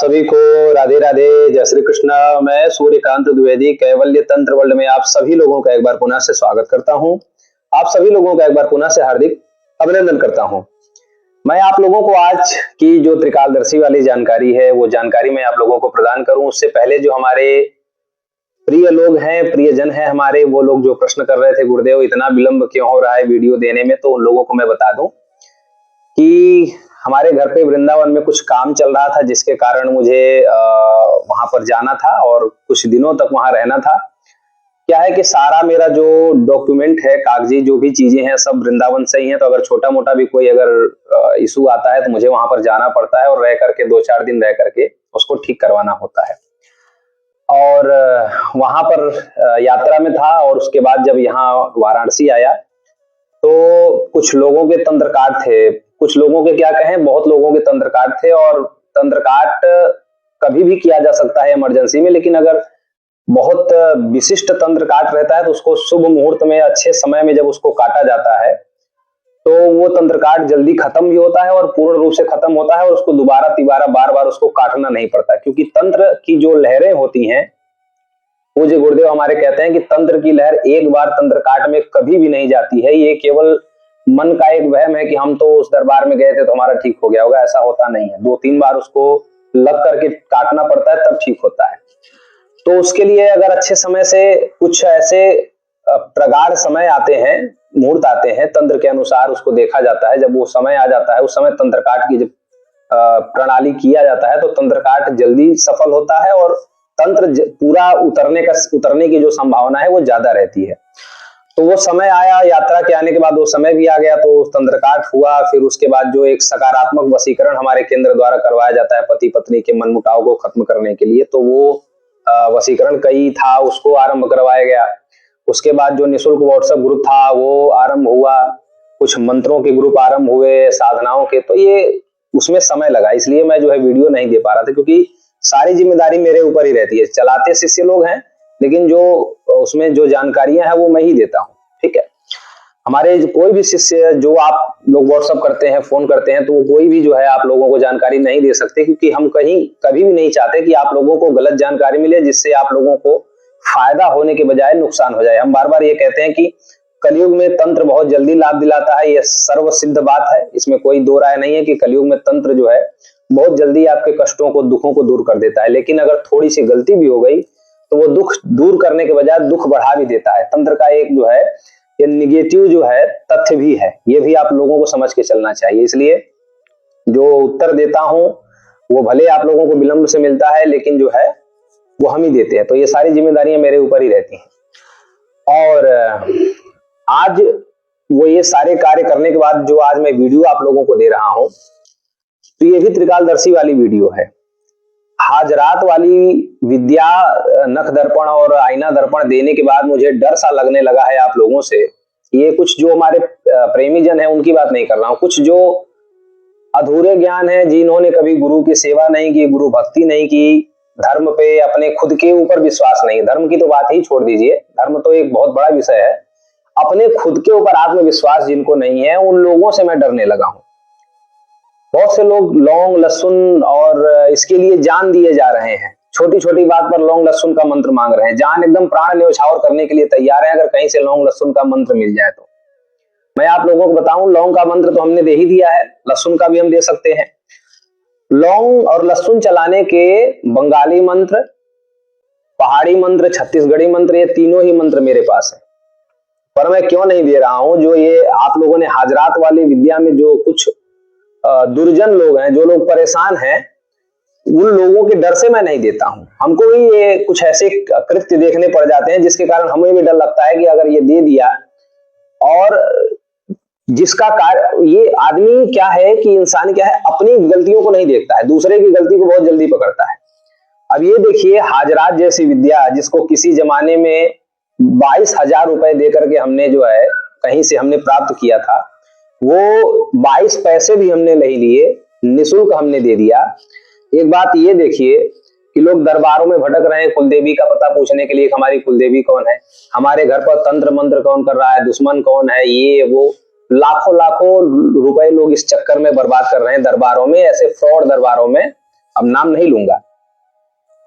सभी को राधे राधे, जय श्री कृष्ण। मैं सूर्यकांत द्विवेदी कैवल्य तंत्र वर्ल्ड में आप सभी लोगों का एक बार पुनः से स्वागत करता हूं। आप सभी लोगों का एक बार पुनः से हार्दिक अभिनंदन करता हूं। मैं आप लोगों को आज की जो त्रिकालदर्शी वाली जानकारी है वो जानकारी मैं आप लोगों को प्रदान करूं, उससे पहले जो हमारे प्रिय लोग हैं, प्रियजन हैं हमारे, वो लोग जो प्रश्न कर रहे थे गुरुदेव इतना विलंब क्यों हो रहा है वीडियो देने में, तो उन लोगों को मैं बता दूं कि हमारे घर पे वृंदावन में कुछ काम चल रहा था जिसके कारण मुझे वहां पर जाना था और कुछ दिनों तक वहां रहना था। क्या है कि सारा मेरा जो डॉक्यूमेंट है, कागजी जो भी चीजें हैं, सब वृंदावन से ही है। तो अगर छोटा मोटा भी कोई अगर इशू आता है तो मुझे वहां पर जाना पड़ता है और रह करके 2-4 दिन रह करके उसको ठीक करवाना होता है। और वहां पर यात्रा में था और उसके बाद जब यहाँ वाराणसी आया तो कुछ लोगों के तंत्रकाट थे, कुछ लोगों के क्या कहें, बहुत लोगों के तंत्रकाट थे। और तंत्रकाट कभी भी किया जा सकता है इमरजेंसी में, लेकिन अगर बहुत विशिष्ट तंत्रकाट रहता है तो उसको शुभ मुहूर्त में, अच्छे समय में जब उसको काटा जाता है तो वो तंत्रकाट जल्दी खत्म भी होता है और पूर्ण रूप से खत्म होता है और उसको दोबारा तिबारा बार बार उसको काटना नहीं पड़ता। क्योंकि तंत्र की जो लहरें होती हैं, वो जो गुरुदेव हमारे कहते हैं कि तंत्र की लहर एक बार तंत्रकाट में कभी भी नहीं जाती है। ये केवल मन का एक वहम है कि हम तो उस दरबार में गए थे तो हमारा ठीक हो गया होगा, ऐसा होता नहीं है। 2-3 बार उसको लग करके काटना पड़ता है तब ठीक होता है। तो उसके लिए अगर अच्छे समय से कुछ ऐसे प्रगाढ़ समय आते हैं, मुहूर्त आते हैं, तंत्र के अनुसार उसको देखा जाता है। जब वो समय आ जाता है, उस समय तंत्रकाट की जब प्रणाली किया जाता है तो तंत्रकाट जल्दी सफल होता है और तंत्र पूरा उतरने की जो संभावना है वो ज्यादा रहती है। तो वो समय आया, यात्रा के आने के बाद वो समय भी आ गया, तो तंत्रकाट हुआ। फिर उसके बाद जो एक सकारात्मक वशीकरण हमारे केंद्र द्वारा करवाया जाता है पति पत्नी के मनमुटाव को खत्म करने के लिए, तो वो वशीकरण कई था, उसको आरंभ करवाया गया। उसके बाद जो निःशुल्क व्हाट्सएप ग्रुप था वो आरंभ हुआ, कुछ मंत्रों के ग्रुप आरंभ हुए, साधनाओं के। तो ये उसमें समय लगा, इसलिए मैं जो है वीडियो नहीं दे पा रहा था, क्योंकि सारी जिम्मेदारी मेरे ऊपर ही रहती है। चलाते शिष्य लोग हैं, लेकिन जो उसमें जो जानकारियां हैं वो मैं ही देता हूँ। ठीक है, हमारे कोई भी शिष्य जो आप लोग व्हाट्सएप करते हैं, फोन करते हैं, तो कोई भी जो है आप लोगों को जानकारी नहीं दे सकते, क्योंकि हम कभी भी नहीं चाहते कि आप लोगों को गलत जानकारी मिले जिससे आप लोगों को फायदा होने के बजाय नुकसान हो जाए। हम बार बार ये कहते हैं कि कलयुग में तंत्र बहुत जल्दी लाभ दिलाता है, यह सर्व सिद्ध बात है, इसमें कोई दो राय नहीं है कि कलयुग में तंत्र जो है बहुत जल्दी आपके कष्टों को, दुखों को दूर कर देता है। लेकिन अगर थोड़ी सी गलती भी हो गई तो वो दुख दूर करने के बजाय दुख बढ़ा भी देता है। तंत्र का एक जो है ये निगेटिव जो है तथ्य भी है, ये भी आप लोगों को समझ के चलना चाहिए। इसलिए जो उत्तर देता हूं वो भले आप लोगों को विलंब से मिलता है, लेकिन जो है वो हम ही देते हैं। तो ये सारी जिम्मेदारियां मेरे ऊपर ही रहती हैं। और आज वो ये सारे कार्य करने के बाद जो आज मैं वीडियो आप लोगों को दे रहा हूं, तो ये भी त्रिकालदर्शी वाली वीडियो है। हाजरात वाली विद्या, नख दर्पण और आईना दर्पण देने के बाद मुझे डर सा लगने लगा है आप लोगों से। ये कुछ जो हमारे प्रेमी जन है उनकी बात नहीं कर रहा हूं, कुछ जो अधूरे ज्ञान है, जिन्होंने कभी गुरु की सेवा नहीं की, गुरु भक्ति नहीं की, धर्म पे अपने खुद के ऊपर विश्वास नहीं, धर्म की तो बात ही छोड़ दीजिए, धर्म तो एक बहुत बड़ा विषय है, अपने खुद के ऊपर आत्मविश्वास जिनको नहीं है, उन लोगों से मैं डरने लगा हूं। बहुत से लोग लौंग लहसुन और इसके लिए जान दिए जा रहे हैं, छोटी छोटी बात पर लौंग लहसुन का मंत्र मांग रहे हैं, जान एकदम प्राण न्यौछावर करने के लिए तैयार है अगर कहीं से लौंग लहसुन का मंत्र मिल जाए तो। मैं आप लोगों को बताऊं, लौंग का मंत्र तो हमने दे ही दिया है, लहसुन का भी हम दे सकते हैं। लौंग और लहसुन चलाने के बंगाली मंत्र, पहाड़ी मंत्र, छत्तीसगढ़ी मंत्र, ये तीनों ही मंत्र मेरे पास है। पर मैं क्यों नहीं दे रहा हूं, जो ये आप लोगों ने हाजरात वाली विद्या में जो कुछ दुर्जन लोग हैं, जो लोग परेशान हैं, उन लोगों के डर से मैं नहीं देता हूं। हमको भी ये कुछ ऐसे कृत्य देखने पड़ जाते हैं जिसके कारण हमें भी डर लगता है कि अगर ये दे दिया, और जिसका कार्य, ये आदमी क्या है कि इंसान क्या है, अपनी गलतियों को नहीं देखता है, दूसरे की गलती को बहुत जल्दी पकड़ता है। अब ये देखिए, हाजरात जैसी विद्या जिसको किसी जमाने में 22,000 रुपए दे करके हमने जो है कहीं से हमने प्राप्त किया था, वो 22 पैसे भी हमने नहीं लिए, निःशुल्क हमने दे दिया। एक बात ये देखिए कि लोग दरबारों में भटक रहे हैं कुलदेवी का पता पूछने के लिए, हमारी कुलदेवी कौन है, हमारे घर पर तंत्र मंत्र कौन कर रहा है, दुश्मन कौन है, ये वो लाखों लाखों रुपए लोग इस चक्कर में बर्बाद कर रहे हैं दरबारों में, ऐसे फ्रॉड दरबारों में अब नाम नहीं लूंगा,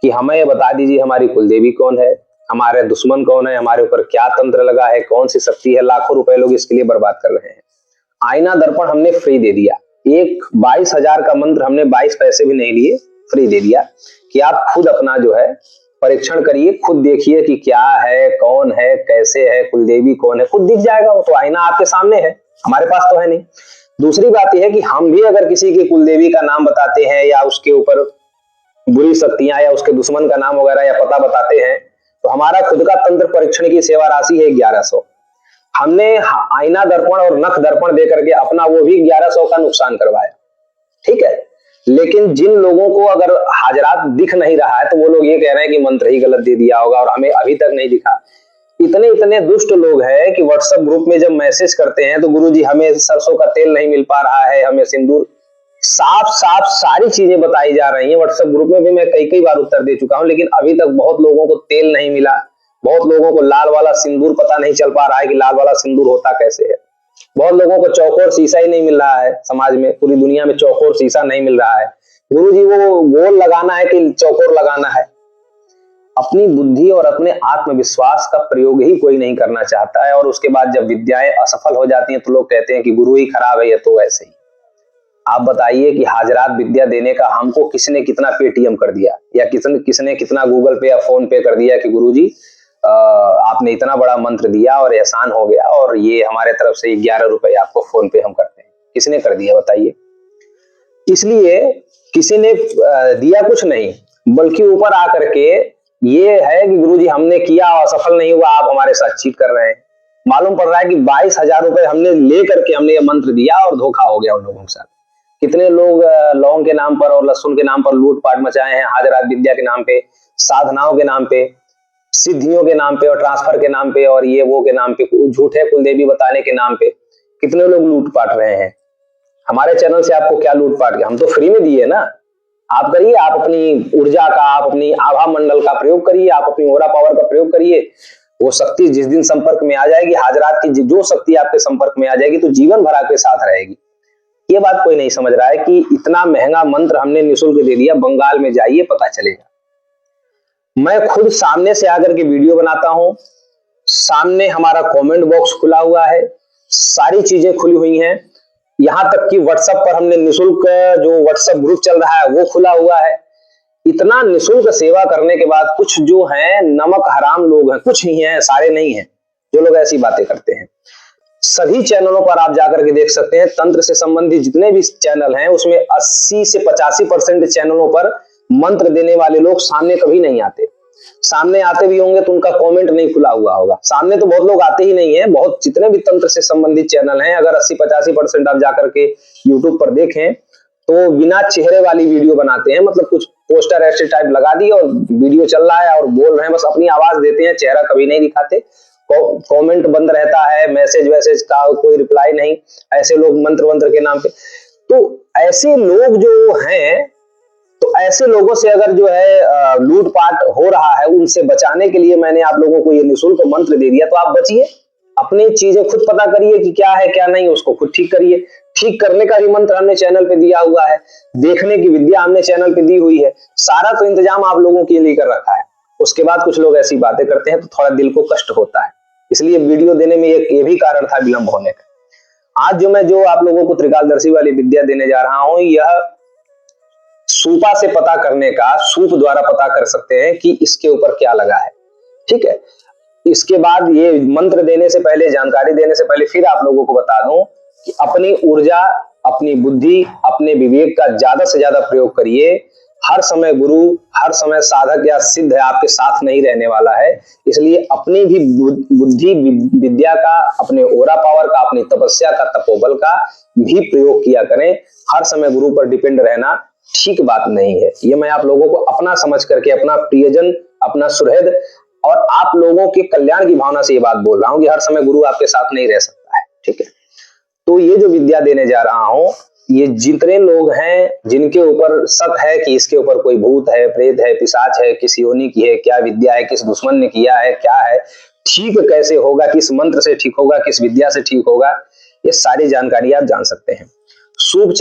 कि हमें बता दीजिए हमारी कुलदेवी कौन है, हमारे दुश्मन कौन है, हमारे ऊपर क्या तंत्र लगा है, कौन सी शक्ति है। लाखों रुपए लोग इसके लिए बर्बाद कर रहे हैं। आईना दर्पण हमने फ्री दे दिया, एक 22,000 का मंत्र हमने 22 पैसे भी नहीं लिए, फ्री दे दिया कि आप खुद अपना जो है परीक्षण करिए, खुद देखिए कि क्या है, कौन है, कैसे है, कुलदेवी कौन है, खुद दिख जाएगा। वो तो आईना आपके सामने है, हमारे पास तो है नहीं। दूसरी बात यह है कि हम भी अगर किसी की कुलदेवी का नाम बताते हैं या उसके ऊपर बुरी शक्तियां या उसके दुश्मन का नाम वगैरह या पता बताते हैं, तो हमारा खुद का तंत्र परीक्षण की सेवा राशि है 1100। हमने आईना दर्पण और नख दर्पण दे करके अपना वो भी 1100 का नुकसान करवाया, ठीक है। लेकिन जिन लोगों को अगर हाजरात दिख नहीं रहा है तो वो लोग ये कह रहे हैं कि मंत्र ही गलत दे दिया होगा और हमें अभी तक नहीं दिखा। इतने इतने दुष्ट लोग हैं कि व्हाट्सएप ग्रुप में जब मैसेज करते हैं तो गुरुजी हमें सरसों का तेल नहीं मिल पा रहा है, हमें सिंदूर, साफ साफ सारी चीजें बताई जा रही हैं। व्हाट्सएप ग्रुप में भी मैं कई कई बार उत्तर दे चुका हूं, लेकिन अभी तक बहुत लोगों को तेल नहीं मिला, बहुत लोगों को लाल वाला सिंदूर पता नहीं चल पा रहा है कि लाल वाला सिंदूर होता कैसे है, बहुत लोगों को चौकोर शीशा ही नहीं मिल रहा है। समाज में, पूरी दुनिया में चौकोर शीशा नहीं मिल रहा है। गुरुजी वो गोल लगाना है कि चौकोर लगाना है? अपनी बुद्धि और अपने आत्मविश्वास का प्रयोग ही कोई नहीं करना चाहता है, और उसके बाद जब विद्याएं असफल हो जाती हैं तो लोग कहते हैं कि गुरु ही खराब है, ये तो ऐसे ही। आप बताइए कि हाजरात विद्या देने का हमको किसने कितना पेटीएम कर दिया, या किसने कितना गूगल पे या फोन पे कर दिया कि गुरुजी आपने इतना बड़ा मंत्र दिया और एहसान हो गया और ये हमारे तरफ से 11 रुपए आपको फोन पे हम करते हैं। किसने कर दिया बताइए? इसलिए किसी ने दिया कुछ नहीं, बल्कि ऊपर आकर के ये है कि गुरुजी हमने किया और सफल नहीं हुआ, आप हमारे साथ चीट कर रहे हैं। मालूम पड़ रहा है कि 22,000 रुपए हमने लेकर के हमने ये मंत्र दिया और धोखा हो गया उन लोगों के साथ। कितने लोग लौंग के नाम पर और लहसुन के नाम पर लूटपाट मचाए हैं, हाजरात विद्या के नाम पे, साधनाओं के नाम पे, सिद्धियों के नाम पे और ट्रांसफर के नाम पे और ये वो के नाम पे, झूठे कुलदेवी बताने के नाम पे कितने लोग लूटपाट रहे हैं। हमारे चैनल से आपको क्या लूटपाट किया? हम तो फ्री में दिए ना। आप करिए, आप अपनी ऊर्जा का, आप अपनी आभा मंडल का प्रयोग करिए, आप अपनी ओरा पावर का प्रयोग करिए। वो शक्ति जिस दिन संपर्क में आ जाएगी, हाजरात की जो शक्ति आपके संपर्क में आ जाएगी तो जीवन भर आपके साथ रहेगी। ये बात कोई नहीं समझ रहा है कि इतना महंगा मंत्र हमने निःशुल्क दे दिया। बंगाल में जाइए, पता चलेगा। मैं खुद सामने से आकर के वीडियो बनाता हूं, सामने हमारा कमेंट बॉक्स खुला हुआ है, सारी चीजें खुली हुई हैं, यहां तक कि व्हाट्सएप पर हमने निःशुल्क जो व्हाट्सएप ग्रुप चल रहा है वो खुला हुआ है। इतना निःशुल्क सेवा करने के बाद कुछ जो हैं नमक हराम लोग हैं, कुछ ही हैं, सारे नहीं हैं, जो लोग ऐसी बातें करते हैं। सभी चैनलों पर आप जाकर के देख सकते हैं, तंत्र से संबंधित जितने भी चैनल हैं उसमें 80 से 85% चैनलों पर मंत्र देने वाले लोग सामने कभी नहीं आते। सामने आते भी होंगे तो उनका कमेंट नहीं खुला हुआ होगा। सामने तो बहुत लोग आते ही नहीं है। बहुत जितने भी तंत्र से संबंधित चैनल हैं, अगर 80-85% आप जाकर के यूट्यूब पर देखें तो बिना चेहरे वाली वीडियो बनाते हैं। मतलब कुछ पोस्टर ऐसे टाइप लगा दिए और वीडियो चल रहा है और बोल रहे हैं, बस अपनी आवाज देते हैं, चेहरा कभी नहीं दिखाते। कमेंट बंद रहता है, मैसेज वैसेज का कोई रिप्लाई नहीं, ऐसे लोग मंत्र के नाम पे। तो ऐसे लोग जो हैं, तो ऐसे लोगों से अगर जो है लूटपाट हो रहा है, उनसे बचाने के लिए मैंने आप लोगों को ये निःशुल्क मंत्र दे दिया। तो आप बचिए, अपनी चीजें खुद पता करिए कि क्या है क्या नहीं, उसको खुद ठीक करिए। ठीक करने का भी मंत्र हमने चैनल पे दिया हुआ है, देखने की विद्या हमने चैनल पे दी हुई है, सारा तो इंतजाम आप लोगों के लिए कर रखा है। उसके बाद कुछ लोग ऐसी बातें करते हैं तो थोड़ा दिल को कष्ट होता है। इसलिए वीडियो देने में ये भी कारण था विलंब होने का। आज जो आप लोगों को त्रिकालदर्शी वाली विद्या देने जा रहा हूं, यह सूपा से पता करने का, सूप द्वारा पता कर सकते हैं कि इसके ऊपर क्या लगा है, ठीक है। इसके बाद ये मंत्र देने से पहले, जानकारी देने से पहले फिर आप लोगों को बता दूं कि अपनी ऊर्जा, अपनी बुद्धि, अपने विवेक का ज्यादा से ज्यादा प्रयोग करिए। हर समय गुरु, हर समय साधक या सिद्ध है आपके साथ नहीं रहने वाला है। इसलिए अपनी भी बुद्धि विद्या का, अपने ओरा पावर का, अपनी तपस्या का, तपोबल का भी प्रयोग किया करें। हर समय गुरु पर डिपेंड रहना ठीक बात नहीं है। ये मैं आप लोगों को अपना समझ करके, अपना प्रियजन, अपना सुहृद और आप लोगों के कल्याण की भावना से ये बात बोल रहा हूं कि हर समय गुरु आपके साथ नहीं रह सकता है, ठीक है। तो ये जो विद्या देने जा रहा हूं, ये जितने लोग हैं जिनके ऊपर शक है कि इसके ऊपर कोई भूत है, प्रेत है, पिशाच है, किस योनि की है, क्या विद्या है, किस दुश्मन ने किया है, क्या है, ठीक कैसे होगा, किस मंत्र से ठीक होगा, किस विद्या से ठीक होगा, ये सारी जानकारी आप जान सकते हैं। सूप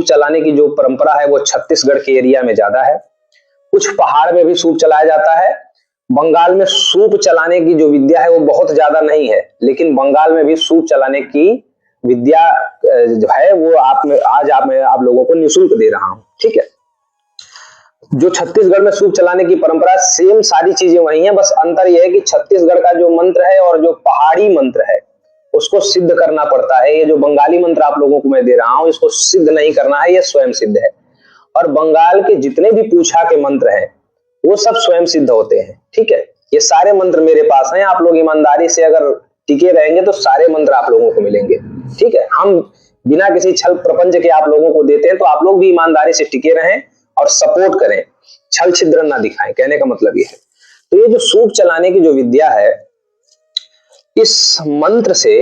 चलाने की जो परंपरा है वो छत्तीसगढ़ के एरिया में ज्यादा है। कुछ पहाड़ में भी सूप चलाया जाता है। बंगाल में सूप चलाने की जो विद्या है वो बहुत ज्यादा नहीं है, लेकिन बंगाल में भी सूप चलाने की विद्या जो है वो आप लोगों को निःशुल्क दे रहा हूं। ठीक है, जो छत्तीसगढ़ में सूप चलाने की परंपरा, सेम सारी चीजें वही हैं, बस अंतर यह है कि छत्तीसगढ़ का जो मंत्र है और जो पहाड़ी मंत्र है उसको सिद्ध करना पड़ता है। ये जो बंगाली मंत्र आप लोगों को मैं दे रहा हूं इसको सिद्ध नहीं करना है, ये स्वयं सिद्ध है। और बंगाल के जितने भी पूछा के मंत्र हैं वो सब स्वयं सिद्ध होते हैं। ठीक है, ये सारे मंत्र मेरे पास हैं। आप लोग ईमानदारी से अगर टिके रहेंगे तो सारे मंत्र आप लोगों को मिलेंगे। ठीक है, हम बिना किसी छल प्रपंच के आप लोगों को देते हैं, तो आप लोग भी ईमानदारी से टिके रहें और सपोर्ट करें, छल छिद्र ना दिखाएं। कहने का मतलब ये है। तो ये जो सूप चलाने की जो विद्या है, इस मंत्र से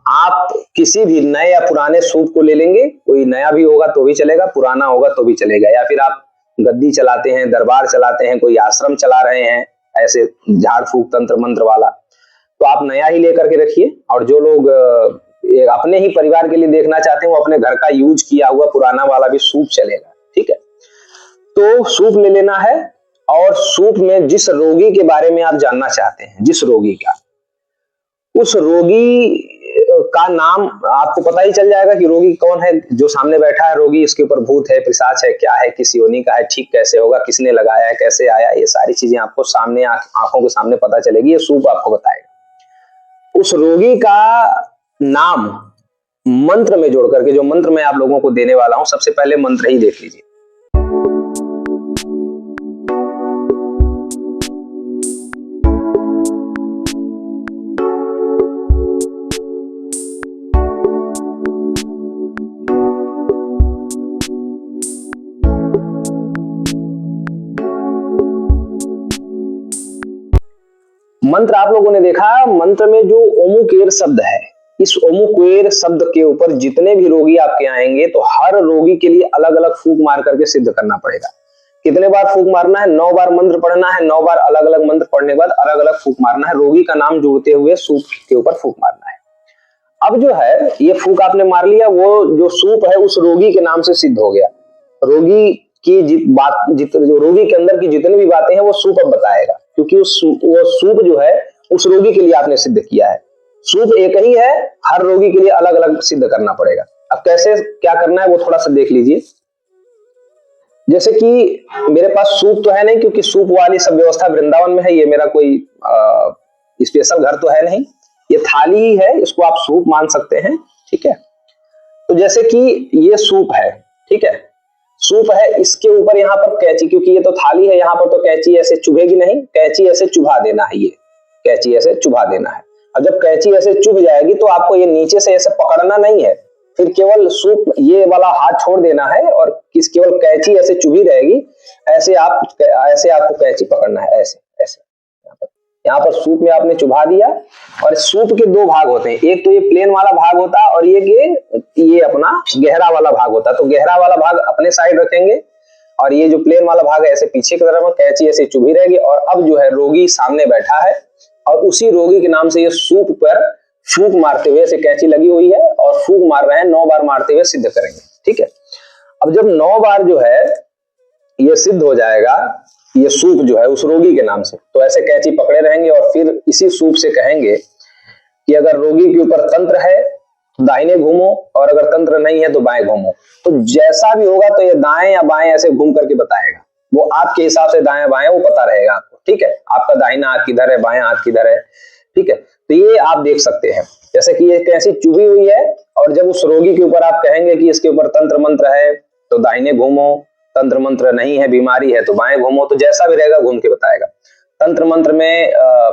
आप किसी भी नए या पुराने सूप को ले लेंगे, कोई नया भी होगा तो भी चलेगा, पुराना होगा तो भी चलेगा, या फिर आप गद्दी चलाते हैं, दरबार चलाते हैं, कोई आश्रम चला रहे हैं ऐसे झाड़ फूक तंत्र मंत्र वाला, तो आप नया ही लेकर के रखिए। और जो लोग अपने ही परिवार के लिए देखना चाहते हैं वो अपने घर का यूज किया हुआ पुराना वाला भी सूप चलेगा। ठीक है, तो सूप ले लेना है। और सूप में जिस रोगी के बारे में आप जानना चाहते हैं, जिस रोगी का, उस रोगी का नाम आपको पता ही चल जाएगा कि रोगी कौन है। जो सामने बैठा है रोगी, इसके ऊपर भूत है, पिशाच है, क्या है, किस योनि का है, ठीक कैसे होगा, किसने लगाया है, कैसे आया, ये सारी चीजें आपको सामने आंखों के सामने पता चलेगी। ये सूप आपको बताएगा। उस रोगी का नाम मंत्र में जोड़ करके, जो मंत्र मैं आप लोगों को देने वाला हूं, सबसे पहले मंत्र ही देख लीजिए। मंत्र आप लोगों ने देखा, मंत्र में जो ओमुकेर शब्द है, इस ओमुकेर शब्द के ऊपर जितने भी रोगी आपके आएंगे तो हर रोगी के लिए अलग अलग फूंक मार करके सिद्ध करना पड़ेगा। कितने बार फूंक मारना है? 9 बार मंत्र पढ़ना है। 9 बार अलग अलग मंत्र पढ़ने के बाद अलग अलग फूंक मारना है। रोगी का नाम जोड़ते हुए सूप के ऊपर फूंक मारना है। अब जो है ये फूंक आपने मार लिया, वो जो सूप है उस रोगी के नाम से सिद्ध हो गया। रोगी की जो रोगी के अंदर की जितनी भी बातें हैं वो सूप अब बताएगा, क्योंकि वो सूप जो है उस रोगी के लिए आपने सिद्ध किया है। सूप एक ही है, हर रोगी के लिए अलग अलग सिद्ध करना पड़ेगा। अब कैसे क्या करना है वो थोड़ा सा देख लीजिए। जैसे कि मेरे पास सूप तो है नहीं, क्योंकि सूप वाली सब व्यवस्था वृंदावन में है। ये मेरा कोई स्पेशल घर तो है नहीं, ये थाली ही है, इसको आप सूप मान सकते हैं। ठीक है, तो जैसे कि ये सूप है, ठीक है, सूप है, इसके ऊपर यहाँ पर कैंची, क्योंकि ये तो थाली है, यहाँ पर तो कैंची ऐसे चुभेगी नहीं, कैंची ऐसे चुभा देना है। ये कैंची ऐसे चुभा देना है। अब जब कैंची ऐसे चुभ जाएगी तो आपको ये नीचे से ऐसे पकड़ना नहीं है, फिर केवल सूप ये वाला हाथ छोड़ देना है और केवल कैंची ऐसे चुभी रहेगी। ऐसे आपको कैंची पकड़ना है, ऐसे ऐसे। यहाँ पर सूप में आपने चुभा दिया। और सूप के 2 भाग होते हैं, एक तो ये प्लेन वाला भाग होता है और ये अपना गहरा वाला भाग होता है। तो गहरा वाला भाग अपने साइड रखेंगे और ये जो प्लेन वाला भाग है ऐसे पीछे की तरफ, कैंची ऐसे चुभी रहेगी। और अब जो है रोगी सामने बैठा है और उसी रोगी के नाम से ये सूप पर फूंक मारते हुए, ऐसे कैंची लगी हुई है और फूंक मार रहे हैं, 9 बार मारते हुए सिद्ध करेंगे। ठीक है, अब जब 9 बार जो है ये सिद्ध हो जाएगा, ये सूप जो है उस रोगी के नाम से, तो ऐसे कैंची पकड़े रहेंगे और फिर इसी सूप से कहेंगे कि अगर रोगी के ऊपर तंत्र है तो दाहिने घूमो, और अगर तंत्र नहीं है तो बाएं घूमो। तो जैसा भी होगा तो ये दाएं या बाएं ऐसे घूम करके बताएगा। वो आपके हिसाब से दाएं बाएं वो पता रहेगा आपको। ठीक है, आपका दाहिना हाथ किधर है, बाएं हाथ किधर है। ठीक है, तो ये आप देख सकते हैं। जैसे कि ये कैंची चुभी हुई है और जब उस रोगी के ऊपर आप कहेंगे कि इसके ऊपर तंत्र मंत्र है तो दाहिने घूमो, तंत्र मंत्र नहीं है, बीमारी है तो बाएं घूमो। तो जैसा भी रहेगा घूम के बताएगा। तंत्र मंत्र में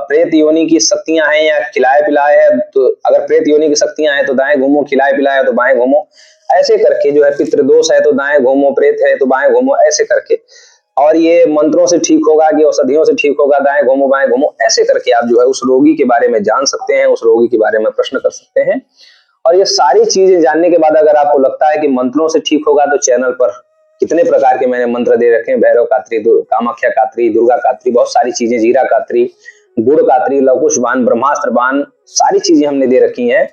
प्रेत योनि की शक्तियां हैं या खिलाए पिलाए है, तो अगर प्रेत योनि की शक्तियां हैं तो दाएं घूमो, खिलाए पिलाए है तो बाएं घूमो। ऐसे करके जो है पितृदोष है तो दाएं घूमो, प्रेत है तो बाएं घूमो, ऐसे करके। और ये मंत्रों से ठीक होगा कि औषधियों से ठीक होगा, दाएं घूमो बाएं घूमो, ऐसे करके आप जो है उस रोगी के बारे में जान सकते हैं, उस रोगी के बारे में प्रश्न कर सकते हैं। और ये सारी चीजें जानने के बाद अगर आपको लगता है कि मंत्रों से ठीक होगा, तो चैनल पर कितने प्रकार के मैंने मंत्र दे रखे हैं, भैरव कात्री, कामाख्या कात्री, दुर्गा कात्री, बहुत सारी चीजें, जीरा कात्री, गुड़ कात्री, लवकुश बाण, ब्रह्मास्त्र बाण, सारी चीजें हमने दे रखी हैं।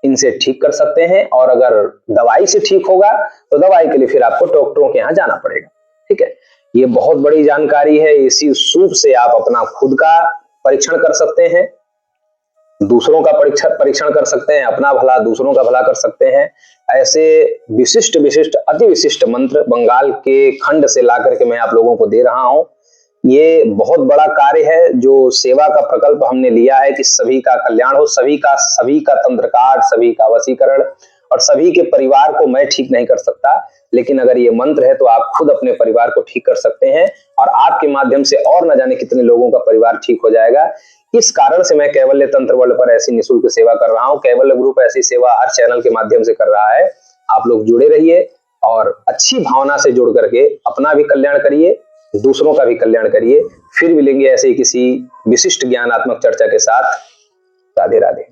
इनसे ठीक कर सकते हैं। और अगर दवाई से ठीक होगा तो दवाई के लिए फिर आपको डॉक्टरों के यहाँ जाना पड़ेगा। ठीक है, ये बहुत बड़ी जानकारी है। इसी सूप से आप अपना खुद का परीक्षण कर सकते हैं, दूसरों का परीक्षण कर सकते हैं, अपना भला दूसरों का भला कर सकते हैं। ऐसे विशिष्ट विशिष्ट अति विशिष्ट मंत्र बंगाल के खंड से ला करके मैं आप लोगों को दे रहा हूं। ये बहुत बड़ा कार्य है जो सेवा का प्रकल्प हमने लिया है कि सभी का कल्याण हो, सभी का तंत्र काट, सभी का वशीकरण, और सभी के परिवार को मैं ठीक नहीं कर सकता, लेकिन अगर ये मंत्र है तो आप खुद अपने परिवार को ठीक कर सकते हैं और आपके माध्यम से और न जाने कितने लोगों का परिवार ठीक हो जाएगा। इस कारण से मैं कैवल्य तंत्र वर्ल्ड पर ऐसी निःशुल्क सेवा कर रहा हूं। कैवल्य ग्रुप ऐसी सेवा हर चैनल के माध्यम से कर रहा है। आप लोग जुड़े रहिए और अच्छी भावना से जुड़ करके अपना भी कल्याण करिए, दूसरों का भी कल्याण करिए। फिर मिलेंगे ऐसे ही किसी विशिष्ट ज्ञानात्मक चर्चा के साथ। राधे राधे।